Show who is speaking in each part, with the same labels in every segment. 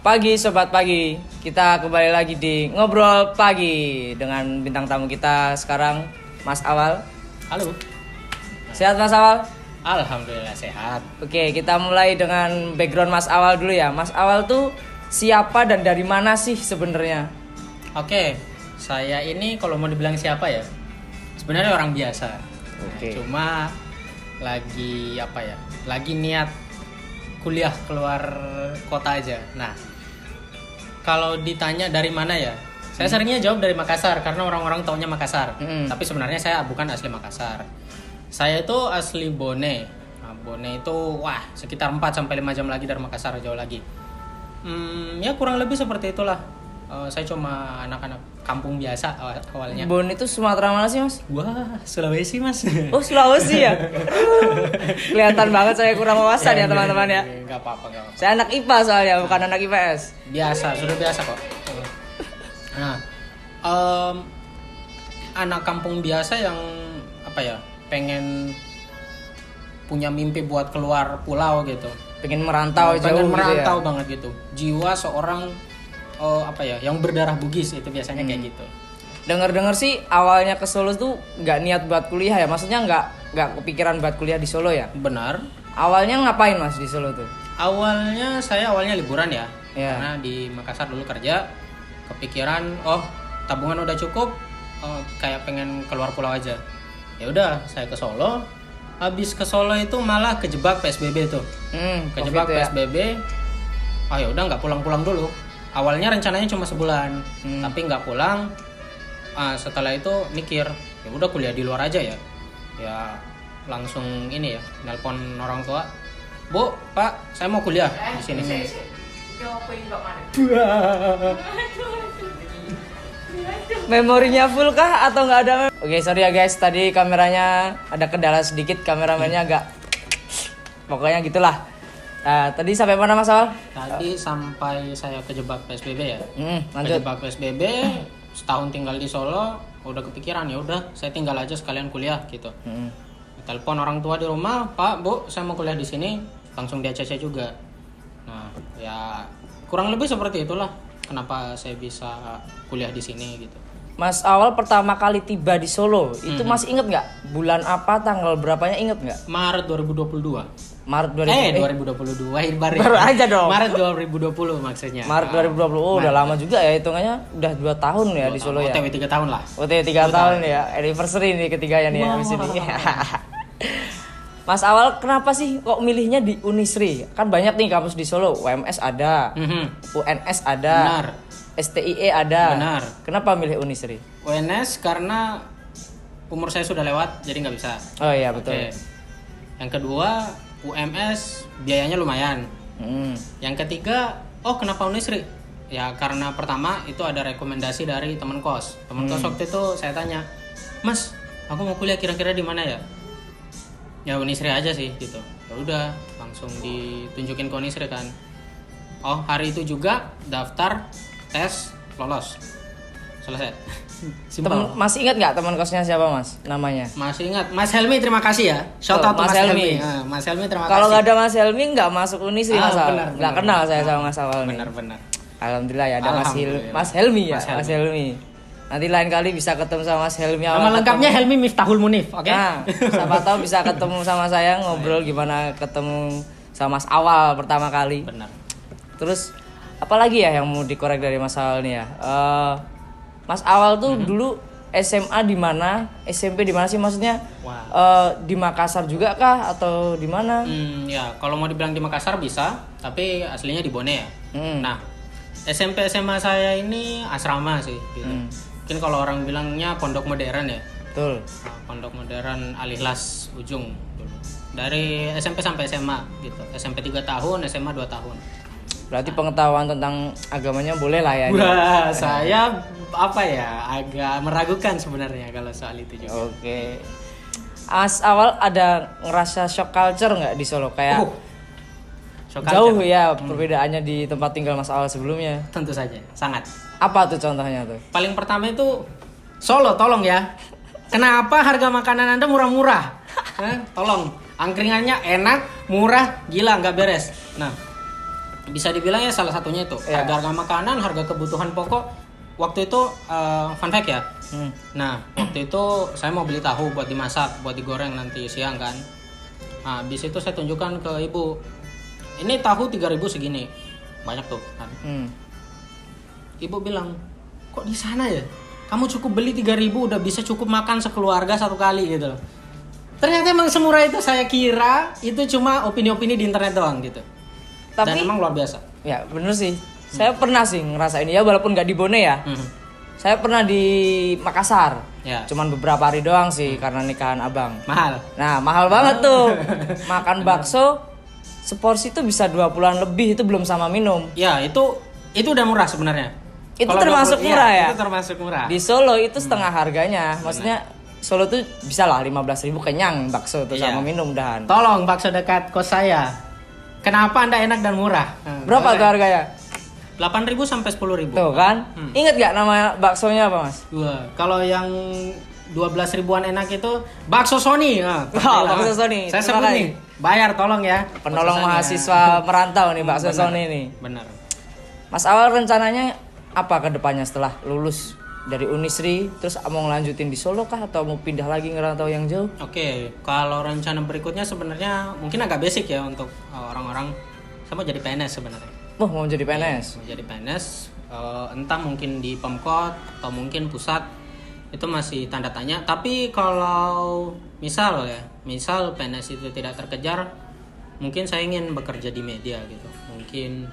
Speaker 1: Pagi Sobat Pagi, kita kembali lagi di Ngobrol Pagi dengan bintang tamu kita sekarang Mas Awal.
Speaker 2: Halo.
Speaker 1: Sehat Mas Awal?
Speaker 2: Alhamdulillah sehat.
Speaker 1: Oke, kita mulai dengan background Mas Awal dulu ya. Mas Awal tuh siapa dan dari mana sih sebenarnya?
Speaker 2: Oke, saya ini kalau mau dibilang siapa ya, sebenarnya orang biasa.
Speaker 1: Oke.
Speaker 2: Cuma lagi lagi niat kuliah keluar kota aja. Nah, kalau ditanya dari mana ya, saya seringnya jawab dari Makassar karena orang-orang taunya Makassar. Tapi sebenarnya saya bukan asli Makassar. Saya itu asli Bone. Nah, Bone itu sekitar 4-5 jam lagi dari Makassar, jauh lagi. Ya kurang lebih seperti itulah. Saya cuma anak-anak kampung biasa awalnya.
Speaker 1: Bon itu Sumatera mana sih Mas?
Speaker 2: Wah, Sulawesi Mas.
Speaker 1: Oh Sulawesi ya? Kelihatan banget saya kurang wawasan ya teman-teman ya.
Speaker 2: Gak apa-apa.
Speaker 1: Saya anak IPA soalnya, bukan anak IPS.
Speaker 2: Biasa, sudah biasa kok. Nah, anak kampung biasa yang pengen punya mimpi buat keluar pulau gitu.
Speaker 1: Pengen merantau jauh
Speaker 2: Pengen
Speaker 1: gitu
Speaker 2: merantau
Speaker 1: ya?
Speaker 2: banget gitu. Jiwa seorang yang berdarah Bugis itu biasanya kayak gitu.
Speaker 1: Dengar-dengar sih awalnya ke Solo tuh nggak niat buat kuliah ya, maksudnya nggak kepikiran buat kuliah di Solo ya?
Speaker 2: Benar.
Speaker 1: Awalnya ngapain Mas di Solo tuh?
Speaker 2: Saya awalnya liburan ya.
Speaker 1: Iya.
Speaker 2: Karena di Makassar dulu kerja, kepikiran tabungan udah cukup, kayak pengen keluar pulau aja. Ya udah, saya ke Solo. Habis ke Solo itu malah kejebak PSBB tuh. Kejebak
Speaker 1: COVID ya?
Speaker 2: PSBB. Ya udah nggak pulang-pulang dulu. Awalnya rencananya cuma sebulan, tapi nggak pulang. Setelah itu mikir, ya udah kuliah di luar aja ya. Ya langsung ini ya, nelpon orang tua. Bu, Pak, saya mau kuliah di sini.
Speaker 1: Memorinya full kah atau nggak ada? Oke, sorry ya guys, tadi kameranya ada kendala sedikit, kameramennya agak pokoknya gitulah. Tadi sampai mana Mas Awal?
Speaker 2: Tadi sampai saya kejebak PSBB ya.
Speaker 1: Lanjut.
Speaker 2: Kejebak PSBB, setahun tinggal di Solo, udah kepikiran ya udah saya tinggal aja sekalian kuliah gitu. Telepon orang tua di rumah, Pak, Bu, saya mau kuliah di sini, langsung di ACC juga. Nah, ya kurang lebih seperti itulah kenapa saya bisa kuliah di sini gitu.
Speaker 1: Mas Awal pertama kali tiba di Solo, itu masih inget nggak? Bulan apa, tanggal berapanya inget nggak?
Speaker 2: Maret 2022.
Speaker 1: Maret
Speaker 2: 2022
Speaker 1: Baru aja dong.
Speaker 2: Maret 2020 maksudnya.
Speaker 1: Maret 2020, udah lama juga ya hitungannya, udah 2 tahun ya di Solo ya.
Speaker 2: OTW 3 tahun lah.
Speaker 1: OTW 3 tahun ya, anniversary nih ketiganya nih ya habis ini. Mas Awal kenapa sih kok milihnya di Unisri? Kan banyak nih kampus di Solo, UMS ada, UNS ada,
Speaker 2: Benar.
Speaker 1: STIE ada.
Speaker 2: Benar.
Speaker 1: Kenapa milih Unisri?
Speaker 2: UNS karena umur saya sudah lewat jadi nggak bisa.
Speaker 1: Oh iya betul.
Speaker 2: Oke. Yang kedua UMS biayanya lumayan. Yang ketiga kenapa Unisri? Ya karena pertama itu ada rekomendasi dari teman kos. Teman kos waktu itu saya tanya, Mas, aku mau kuliah kira-kira di mana ya? Ya Unisri aja sih gitu. Ya udah langsung ditunjukin ke Unisri kan. Hari itu juga daftar, tes, lolos, selesai. Simpel.
Speaker 1: Masih ingat nggak teman kosnya siapa Mas? Namanya?
Speaker 2: Masih ingat, Mas Helmi, terima kasih ya. Shout out
Speaker 1: Mas
Speaker 2: Mas
Speaker 1: Helmi.
Speaker 2: Helmi. Mas Helmi terima kasih.
Speaker 1: Kalau nggak ada Mas Helmi nggak masuk Unisri Mas Awal.
Speaker 2: benar,
Speaker 1: Nggak
Speaker 2: benar.
Speaker 1: kenal saya sama Mas Awal nih.
Speaker 2: Benar.
Speaker 1: Alhamdulillah ya ada
Speaker 2: Alhamdulillah.
Speaker 1: Mas Helmi ya.
Speaker 2: Mas Helmi.
Speaker 1: Mas Helmi. Nanti lain kali bisa ketemu sama Mas Helmi.
Speaker 2: Nama lengkapnya Helmi Miftahul Munif, oke?
Speaker 1: Nah, siapa tahu bisa ketemu sama saya ngobrol gimana ketemu sama Mas Awal pertama kali.
Speaker 2: Benar.
Speaker 1: Terus apalagi ya yang mau dikorek dari Mas Awal nih ya? Mas Awal tuh dulu SMA di mana? SMP di mana sih maksudnya? Di Makassar juga kah atau di mana?
Speaker 2: Ya, kalau mau dibilang di Makassar bisa, tapi aslinya di Bone ya. Nah, SMP SMA saya ini asrama sih gitu. Mungkin kalau orang bilangnya pondok modern ya.
Speaker 1: Betul.
Speaker 2: Pondok modern Al-Ikhlas Ujung dulu. Dari SMP sampai SMA gitu. SMP 3 tahun, SMA 2 tahun.
Speaker 1: Berarti pengetahuan tentang agamanya boleh lah ya.
Speaker 2: Wah, saya agak meragukan sebenarnya kalau soal itu juga.
Speaker 1: Oke. Awal ada ngerasa shock culture nggak di Solo kayak
Speaker 2: Shock
Speaker 1: jauh
Speaker 2: culture.
Speaker 1: ya perbedaannya di tempat tinggal Mas Awal sebelumnya?
Speaker 2: Tentu saja, sangat.
Speaker 1: Apa tuh contohnya tuh?
Speaker 2: Paling pertama itu Solo, tolong ya. Kenapa harga makanan Anda murah-murah? Tolong, angkringannya enak, murah, gila nggak beres. Nah, bisa dibilang ya salah satunya itu harga makanan, harga kebutuhan pokok. Waktu itu fun fact ya. Nah, waktu itu saya mau beli tahu buat dimasak, buat digoreng nanti siang kan. Nah, habis itu saya tunjukkan ke ibu. Ini tahu 3.000 segini. Banyak tuh kan. Ibu bilang, "Kok di sana ya? Kamu cukup beli 3.000 udah bisa cukup makan sekeluarga satu kali gitu loh." Ternyata emang semurah itu, saya kira itu cuma opini-opini di internet doang gitu. Dan emang luar biasa.
Speaker 1: Ya, bener sih. Saya pernah sih ngerasain ya, walaupun nggak di Bone ya. Saya pernah di Makassar.
Speaker 2: Ya.
Speaker 1: Cuman beberapa hari doang sih karena nikahan abang.
Speaker 2: Mahal.
Speaker 1: Nah, mahal banget tuh. Makan bakso seporsi itu bisa 20-an lebih, itu belum sama minum.
Speaker 2: Ya, itu udah murah sebenarnya.
Speaker 1: Itu
Speaker 2: Kalau
Speaker 1: termasuk murah ya?
Speaker 2: Itu termasuk murah.
Speaker 1: Di Solo itu setengah harganya. Maksudnya Solo tuh bisa lah 15.000 kenyang bakso tuh sama minum dahan.
Speaker 2: Tolong bakso dekat kos saya. Kenapa Anda enak dan murah?
Speaker 1: Berapa tuh harganya?
Speaker 2: 8.000 sampai 10.000.
Speaker 1: Tuh kan? Ingat gak nama baksonya apa, Mas?
Speaker 2: Wah, kalau yang 12 ribuan enak itu bakso Sony.
Speaker 1: Bakso Sony.
Speaker 2: Saya sebut nih. Bayar tolong ya.
Speaker 1: Penolong mahasiswa merantau nih bakso Sony nih.
Speaker 2: Benar.
Speaker 1: Mas Awal rencananya apa ke depannya setelah lulus dari Unisri, terus mau ngelanjutin di Solo kah atau mau pindah lagi ngerantau yang jauh?
Speaker 2: Oke, kalau rencana berikutnya sebenarnya mungkin agak basic ya untuk orang-orang. Saya mau jadi PNS sebenarnya.
Speaker 1: Mau jadi PNS?
Speaker 2: Mau jadi PNS, entah mungkin di Pemkot atau mungkin pusat, itu masih tanda tanya. Tapi kalau misal PNS itu tidak terkejar, mungkin saya ingin bekerja di media gitu. Mungkin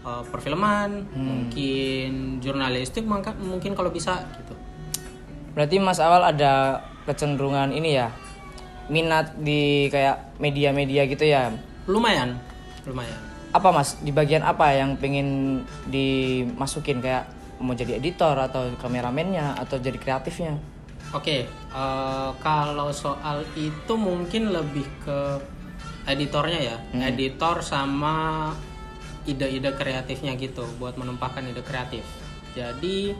Speaker 2: perfilman, mungkin jurnalistik, mungkin kalau bisa gitu.
Speaker 1: Berarti Mas Awal ada kecenderungan ini ya, minat di kayak media-media gitu ya?
Speaker 2: Lumayan.
Speaker 1: Apa Mas, di bagian apa yang pengen dimasukin, kayak mau jadi editor atau kameramennya atau jadi kreatifnya?
Speaker 2: Oke, kalau soal itu mungkin lebih ke editornya ya, editor sama ide-ide kreatifnya gitu, buat menumpahkan ide kreatif. Jadi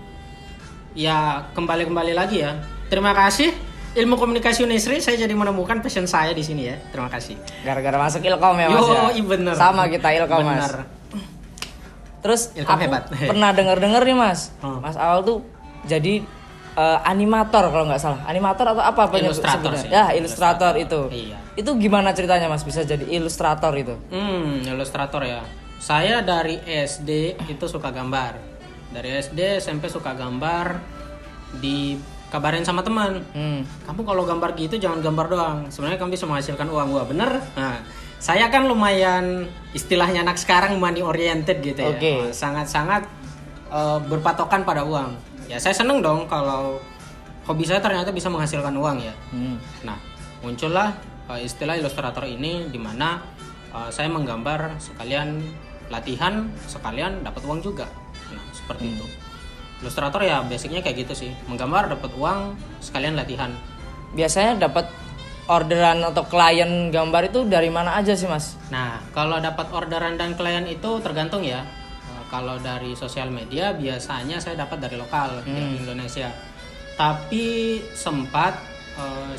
Speaker 2: ya kembali lagi ya. Terima kasih Ilmu Komunikasi Unisri, saya jadi menemukan passion saya di sini ya. Terima kasih.
Speaker 1: Gara-gara masuk Ilkom ya Mas ya.
Speaker 2: Bener.
Speaker 1: Sama kita Ilkom Mas.
Speaker 2: Bener.
Speaker 1: Terus
Speaker 2: Ilkom
Speaker 1: aku
Speaker 2: hebat.
Speaker 1: pernah denger nih Mas. Mas Awal tuh jadi animator kalau nggak salah. Animator atau apa
Speaker 2: Ilustrator sih.
Speaker 1: Ya, ilustrator itu.
Speaker 2: Iya.
Speaker 1: Itu gimana ceritanya Mas bisa jadi ilustrator itu?
Speaker 2: Ilustrator ya. Saya dari SD itu suka gambar. Dari SD SMP suka gambar, dikabarin sama teman. Kamu kalau gambar gitu jangan gambar doang. Sebenarnya kamu bisa menghasilkan uang. Wah, bener. Nah, saya kan lumayan istilahnya anak sekarang money oriented gitu ya. Sangat-sangat berpatokan pada uang. Ya, saya seneng dong kalau hobi saya ternyata bisa menghasilkan uang ya. Nah, muncullah istilah ilustrator ini di mana saya menggambar sekalian latihan, sekalian dapat uang juga. Nah, seperti itu. Ilustrator ya basicnya kayak gitu sih, menggambar dapat uang sekalian latihan.
Speaker 1: Biasanya dapat orderan atau klien gambar itu dari mana aja sih Mas?
Speaker 2: Nah, kalau dapat orderan dan klien itu tergantung ya. Kalau dari sosial media biasanya saya dapat dari lokal di Indonesia. Tapi sempat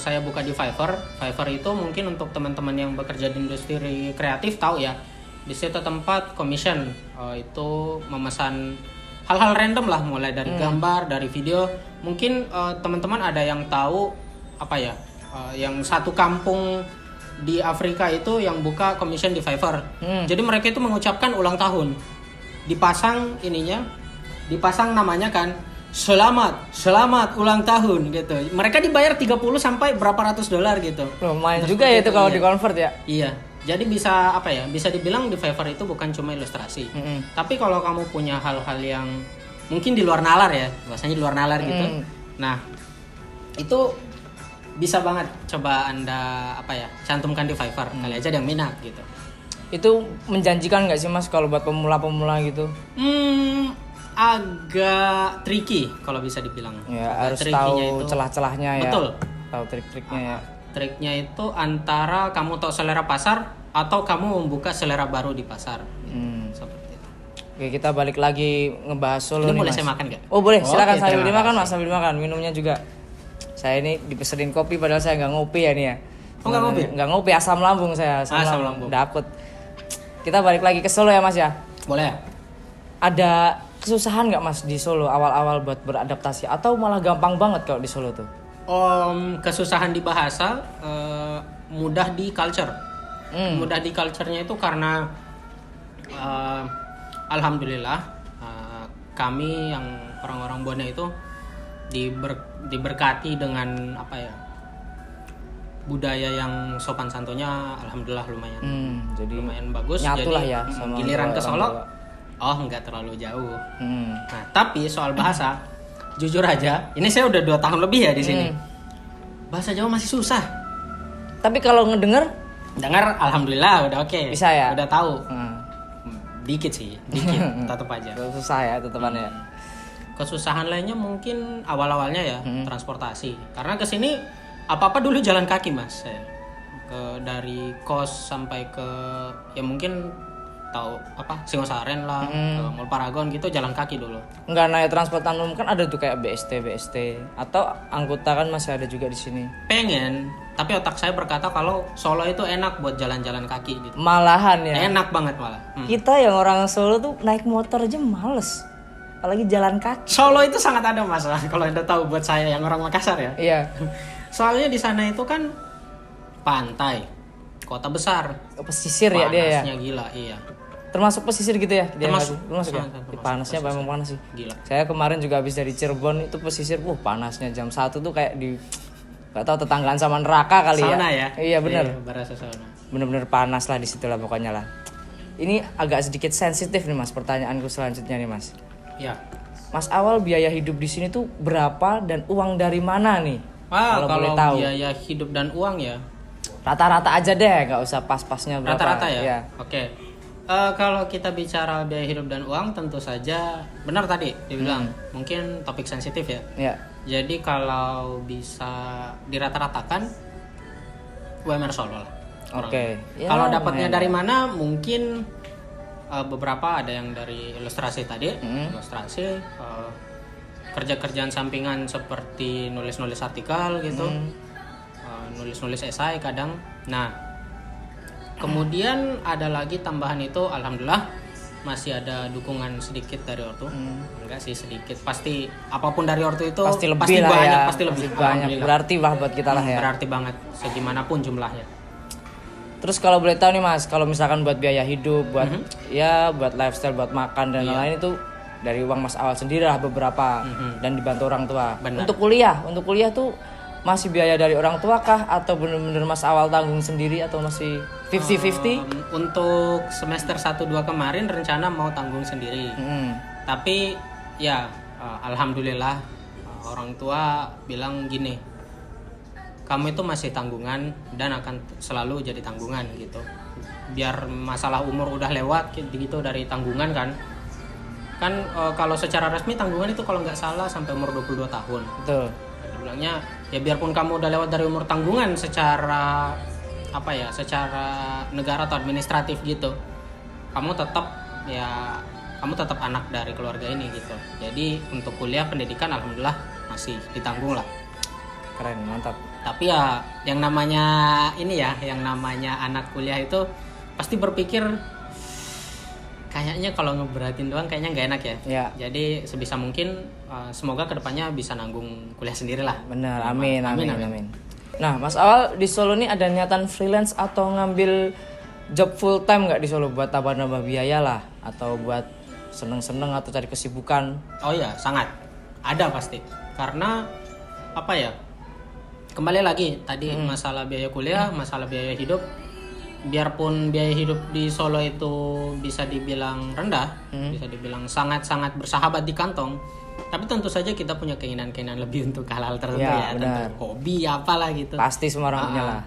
Speaker 2: saya buka di Fiverr. Fiverr itu mungkin untuk teman-teman yang bekerja di industri kreatif tahu ya. Di situ tempat commission, itu memesan hal-hal random lah, mulai dari gambar, dari video. Mungkin teman-teman ada yang tahu apa ya, yang satu kampung di Afrika itu yang buka commission di Fiverr. Jadi mereka itu mengucapkan ulang tahun, dipasang namanya kan, selamat ulang tahun gitu. Mereka dibayar 30 sampai berapa ratus dolar gitu.
Speaker 1: Lumayan juga ya itu kalau di-convert ya.
Speaker 2: Iya. Jadi bisa apa ya? Bisa dibilang di Fiverr itu bukan cuma ilustrasi. Tapi kalau kamu punya hal-hal yang mungkin di luar nalar ya, bahasanya di luar nalar gitu. Nah, itu bisa banget coba Anda apa ya? Cantumkan di Fiverr. Kali aja ada yang minat gitu.
Speaker 1: Itu menjanjikan nggak sih Mas kalau buat pemula-pemula gitu?
Speaker 2: Agak tricky kalau bisa dibilang.
Speaker 1: Ya, harus tahu celah-celahnya ya.
Speaker 2: Betul.
Speaker 1: Tahu trik-triknya ya.
Speaker 2: Triknya itu antara kamu tahu selera pasar atau kamu membuka selera baru di pasar. Seperti itu.
Speaker 1: Oke, kita balik lagi ngebahas Solo
Speaker 2: ini
Speaker 1: nih
Speaker 2: boleh
Speaker 1: Mas.
Speaker 2: saya makan nggak?
Speaker 1: Oh boleh, silakan
Speaker 2: Oke,
Speaker 1: sambil dimakan
Speaker 2: kasih.
Speaker 1: Mas, sambil dimakan. Minumnya juga. Saya ini dipesenin kopi padahal saya nggak ngopi ya nih ya.
Speaker 2: Oh nggak ngopi?
Speaker 1: Nggak ngopi, asam lambung saya.
Speaker 2: Asam lambung.
Speaker 1: Dapet. Kita balik lagi ke Solo ya Mas ya.
Speaker 2: Boleh.
Speaker 1: Ada kesusahan nggak Mas di Solo awal-awal buat beradaptasi atau malah gampang banget kalau di Solo tuh?
Speaker 2: Kesusahan di bahasa, mudah di culture. Mudah di culture-nya itu karena alhamdulillah kami yang orang-orang Bone itu diberkati dengan apa ya, budaya yang sopan santunnya alhamdulillah lumayan.
Speaker 1: Jadi
Speaker 2: lumayan bagus.
Speaker 1: nyatulah
Speaker 2: jadi
Speaker 1: ya sama
Speaker 2: giliran ke
Speaker 1: orang
Speaker 2: Solo,
Speaker 1: tua.
Speaker 2: nggak terlalu jauh. Nah tapi soal bahasa, jujur aja, ini saya udah 2 tahun lebih ya di sini. Bahasa Jawa masih susah.
Speaker 1: Tapi kalau ngedenger
Speaker 2: Dengar alhamdulillah udah oke.
Speaker 1: Bisa ya?
Speaker 2: Udah tahu. Dikit sih, dikit tetap aja.
Speaker 1: susah ya tetepannya.
Speaker 2: Kesusahan lainnya mungkin awal-awalnya ya, transportasi. Karena ke sini apa-apa dulu jalan kaki, Mas. Dari kos sampai ke ya mungkin tahu apa Singosaren lah, ke Mall Paragon gitu jalan kaki dulu.
Speaker 1: Nggak naik transportan umum kan ada tuh kayak BST atau anggota kan masih ada juga di sini.
Speaker 2: Pengen, tapi otak saya berkata kalau Solo itu enak buat jalan-jalan kaki gitu.
Speaker 1: Malahan ya.
Speaker 2: Enak banget malah.
Speaker 1: Kita yang orang Solo tuh naik motor aja males. Apalagi jalan kaki.
Speaker 2: Solo itu sangat ada masalah kalau Anda tahu buat saya yang orang Makassar ya.
Speaker 1: Iya.
Speaker 2: Soalnya di sana itu kan pantai, kota besar.
Speaker 1: Pesisir ya dia ya.
Speaker 2: Panasnya gila, iya.
Speaker 1: Termasuk pesisir gitu ya dia.
Speaker 2: Termasuk
Speaker 1: ya?
Speaker 2: termasuk
Speaker 1: Panasnya memang panas sih.
Speaker 2: Gila.
Speaker 1: Saya kemarin juga habis dari Cirebon itu pesisir, panasnya jam 1 tuh kayak di nggak tahu tetanggaan sama neraka kali
Speaker 2: Sauna
Speaker 1: ya.
Speaker 2: ya.
Speaker 1: Iya benar.
Speaker 2: Iya, berasa sauna.
Speaker 1: Bener-bener panas lah di situ lah pokoknya lah. Ini agak sedikit sensitif nih Mas, pertanyaanku selanjutnya nih Mas.
Speaker 2: Ya.
Speaker 1: Mas awal biaya hidup di sini tuh berapa dan uang dari mana nih?
Speaker 2: Kalau
Speaker 1: boleh tahu.
Speaker 2: biaya hidup dan uang ya.
Speaker 1: Rata-rata aja deh, nggak usah pas-pasnya berapa.
Speaker 2: Rata-rata ya.
Speaker 1: Iya.
Speaker 2: Oke. Kalau kita bicara biaya hidup dan uang, tentu saja benar tadi dibilang mungkin topik sensitif ya.
Speaker 1: Iya.
Speaker 2: Jadi kalau bisa dirata-ratakan UMR Solo lah.
Speaker 1: Oke. Ya,
Speaker 2: Kalau dapatnya
Speaker 1: lumayan.
Speaker 2: dari mana? Mungkin beberapa ada yang dari ilustrasi tadi, ilustrasi, kerja-kerjaan sampingan seperti nulis-nulis artikel gitu, nulis-nulis esai kadang. Nah. Kemudian ada lagi tambahan itu, alhamdulillah masih ada dukungan sedikit dari ortu. Enggak sih sedikit, pasti apapun dari ortu itu
Speaker 1: pasti lebih lah
Speaker 2: banyak,
Speaker 1: ya.
Speaker 2: pasti lebih
Speaker 1: banyak. Berarti lah buat kita lah ya.
Speaker 2: Berarti banget, segimanapun jumlahnya.
Speaker 1: Terus kalau boleh tahu nih Mas, kalau misalkan buat biaya hidup, buat ya buat lifestyle, buat makan dan lain-lain itu dari uang Mas awal sendiri lah beberapa dan dibantu orang tua.
Speaker 2: Benar.
Speaker 1: Untuk kuliah tuh masih biaya dari orang tua kah atau bener-bener Mas awal tanggung sendiri atau masih 50-50?
Speaker 2: Untuk semester 1-2 kemarin rencana mau tanggung sendiri. Tapi ya alhamdulillah orang tua bilang gini, kamu itu masih tanggungan dan akan selalu jadi tanggungan gitu. Biar masalah umur udah lewat gitu dari tanggungan kan. Kalau secara resmi tanggungan itu kalau nggak salah sampai umur 22 tahun.
Speaker 1: Betul.
Speaker 2: Bilangnya ya biarpun kamu udah lewat dari umur tanggungan secara secara negara atau administratif gitu, kamu tetap anak dari keluarga ini gitu. Jadi untuk kuliah pendidikan alhamdulillah masih ditanggung lah.
Speaker 1: Keren, mantap.
Speaker 2: Tapi ya yang namanya anak kuliah itu pasti berpikir kayaknya kalau ngeberatin doang kayaknya nggak enak ya.
Speaker 1: Ya.
Speaker 2: Jadi sebisa mungkin semoga kedepannya bisa nanggung kuliah sendiri lah.
Speaker 1: Bener, amin. Nah, Mas Awal di Solo nih ada niatan freelance atau ngambil job full time nggak di Solo buat tambah-nambah biaya lah atau buat seneng-seneng atau cari kesibukan?
Speaker 2: Oh iya, sangat ada pasti. Karena apa ya? Kembali lagi tadi masalah biaya kuliah, masalah biaya hidup. Biarpun biaya hidup di Solo itu bisa dibilang rendah, bisa dibilang sangat-sangat bersahabat di kantong, tapi tentu saja kita punya keinginan-keinginan lebih untuk hal tertentu ya, tentu hobi apalah gitu.
Speaker 1: Pasti semua orang punya lah.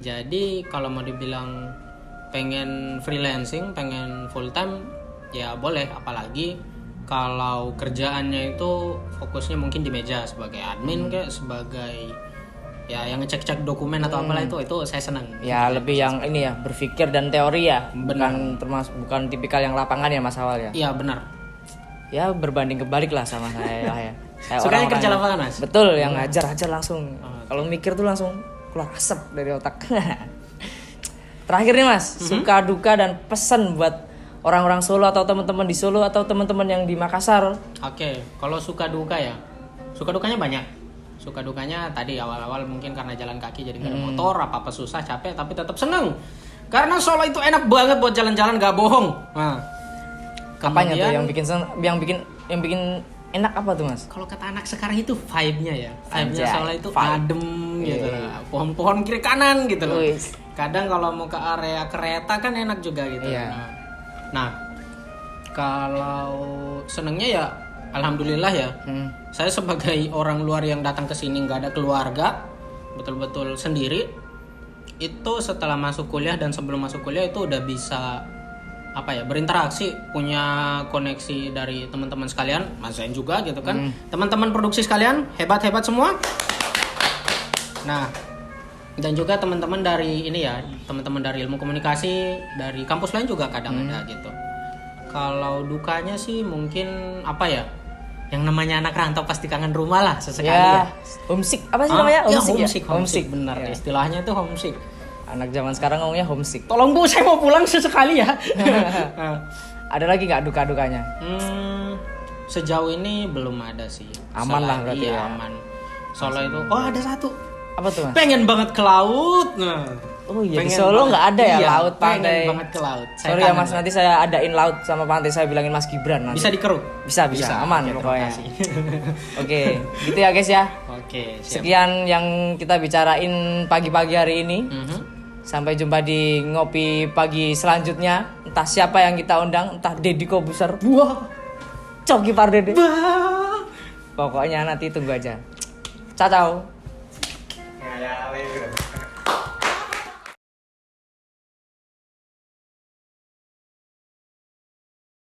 Speaker 2: Jadi kalau mau dibilang pengen freelancing, pengen full time, ya boleh. Apalagi kalau kerjaannya itu fokusnya mungkin di meja sebagai admin kayak sebagai ya yang ngecek-cek dokumen atau apalah itu saya senang.
Speaker 1: Ya lebih yang ini ya berpikir dan teori ya. Bukan tipikal yang lapangan ya Mas Awal ya.
Speaker 2: Iya benar.
Speaker 1: Ya berbanding kebalik lah sama saya ya. Saya
Speaker 2: sukanya kerja lapangan Mas.
Speaker 1: Betul, yang ngajar langsung. Kalau mikir tuh langsung keluar asap dari otak. Terakhir nih Mas, suka duka dan pesan buat orang-orang Solo atau teman-teman di Solo atau teman-teman yang di Makassar?
Speaker 2: Oke, kalau suka duka ya, suka dukanya banyak. Suka dukanya tadi awal-awal mungkin karena jalan kaki jadi nggak ada motor, apa-apa susah, capek, tapi tetap seneng. Karena Solo itu enak banget buat jalan-jalan, gak bohong. Nah,
Speaker 1: Apanya tuh yang bikin enak apa tuh Mas?
Speaker 2: Kalau kata anak sekarang itu vibe-nya ya. Vibe-nya
Speaker 1: Anjay,
Speaker 2: Solo itu
Speaker 1: vibe.
Speaker 2: adem gitu loh. Pohon-pohon kiri kanan gitu loh.
Speaker 1: Wis.
Speaker 2: Kadang kalau mau ke area kereta kan enak juga gitu.
Speaker 1: Iya.
Speaker 2: Nah, kalau senengnya ya alhamdulillah ya. Saya sebagai orang luar yang datang ke sini nggak ada keluarga, betul-betul sendiri. Itu setelah masuk kuliah dan sebelum masuk kuliah itu udah bisa berinteraksi, punya koneksi dari teman-teman sekalian, Mas Zain juga gitu kan. Teman-teman produksi sekalian, hebat-hebat semua. Nah, dan juga teman-teman dari ini ya, teman-teman dari ilmu komunikasi dari kampus lain juga kadang ada gitu. Kalau dukanya sih mungkin yang namanya anak rantau pasti kangen rumah lah sesekali ya.
Speaker 1: Homesick apa sih namanya?
Speaker 2: Homesick benar.
Speaker 1: Ya.
Speaker 2: Istilahnya itu homesick.
Speaker 1: Anak zaman sekarang ngomongnya homesick.
Speaker 2: Tolong Bu, saya mau pulang sesekali ya.
Speaker 1: Ada lagi nggak duka-dukanya?
Speaker 2: Sejauh ini belum ada sih.
Speaker 1: Aman lah berarti ya.
Speaker 2: Aman. Solo itu, ada satu.
Speaker 1: Apa tuh Mas?
Speaker 2: Pengen banget ke laut. Nah.
Speaker 1: Oh iya, di
Speaker 2: Pengen
Speaker 1: Solo
Speaker 2: banget.
Speaker 1: nggak ada ya
Speaker 2: Iya,
Speaker 1: laut pantai.
Speaker 2: Pengen banget ke laut. Saya
Speaker 1: Sorry ya
Speaker 2: kangen
Speaker 1: Mas, nanti saya adain laut sama pantai, saya bilangin Mas Gibran nanti.
Speaker 2: Bisa dikeruk?
Speaker 1: Bisa. Aman
Speaker 2: Oke, terima
Speaker 1: pokoknya.
Speaker 2: kasih.
Speaker 1: Oke, gitu ya guys ya.
Speaker 2: Oke, siap.
Speaker 1: Sekian yang kita bicarain pagi-pagi hari ini. Sampai jumpa di ngopi pagi selanjutnya. Entah siapa yang kita undang, entah Deddy Kobuser,
Speaker 2: Wah.
Speaker 1: Coki Pardede.
Speaker 2: Bah.
Speaker 1: Pokoknya nanti tunggu aja. Ciao.
Speaker 3: Ya,